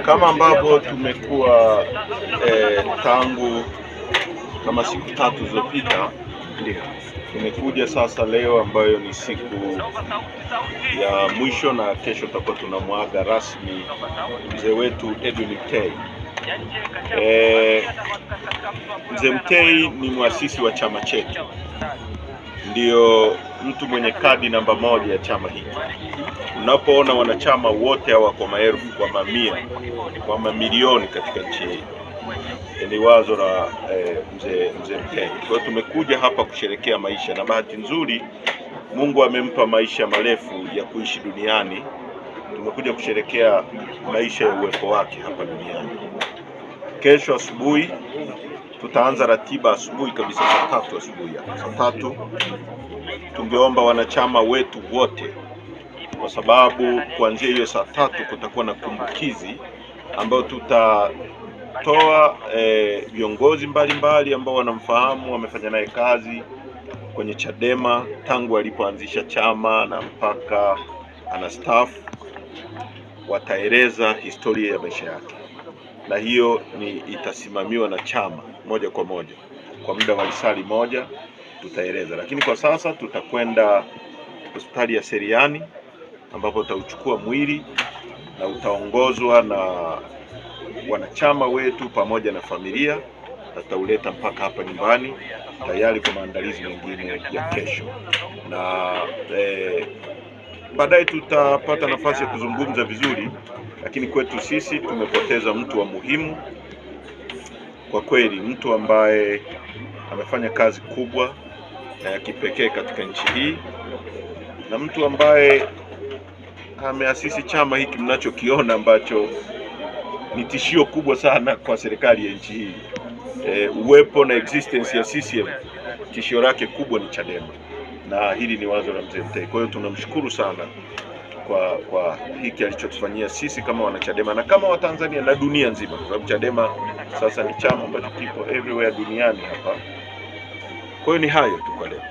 Kama ambavyo tumekuwa tangu kama siku 3 zilizopita, ndio tumekuja sasa leo ambayo ni siku ya mwisho, na kesho tutakuwa tunamwaga rasmi mzee wetu Edwin Mtei. Mzee Mtei ni muasisi wa chama chetu, ndio mtu mwenye kadi namba 1 ya chama hiki. Unapoona wanachama wote hawa kwa maelfu, kwa mamia, kwa mamilioni katika nchi hii, ni wazo la mzee Mtei. Kwa hiyo tumekuja hapa kusherekea maisha, na bahati nzuri Mungu amempa maisha marefu ya kuishi duniani. Tumekuja kusherekea maisha ya uwepo wake hapa duniani. Kesho asubuhi tutaanza ratiba asubuhi kabisa, saa 3 asubuhi. Saa 3 tungeomba wanachama wetu wote, kwa sababu kuanzia hiyo saa 3 kutakuwa na kumbukizi ambayo tutatoa viongozi mbalimbali ambao wanamfahamu, wamefanya naye kazi kwenye Chadema tangu alipoanzisha chama na mpaka anastaafu. Wataeleza historia ya maisha yake, na hiyo itasimamiwa na chama moja kwa moja kwa muda wa risali moja tutaeleza. Lakini kwa sasa tutakwenda hospitali ya Seriani ambapo utauchukua mwili na utaongozwa na wanachama wetu pamoja na familia, na tutauleta mpaka hapa nyumbani tayari kwa maandalizi mengine ya kesho. Na baadaye tutapata nafasi ya kuzungumza vizuri, lakini kwetu sisi tumepoteza mtu wa muhimu kwa kweli, mtu ambaye amefanya kazi kubwa na ya kipekee katika nchi hii, na mtu ambaye ameasisi chama hiki mnachokiona ambacho ni tishio kubwa sana kwa serikali ya nchi hii. Uwepo na existence ya CCM, tishio lake kubwa ni Chadema, na hili ni wazo la mzee Mtei. Kwa hiyo tunamshukuru sana kwa hiki alichotufanyia sisi kama wanachadema na kama Watanzania na dunia nzima, kwa sababu Chadema sasa ni chama ambacho kipo everywhere duniani hapa. Kwa hiyo ni hayo tu kwa leo.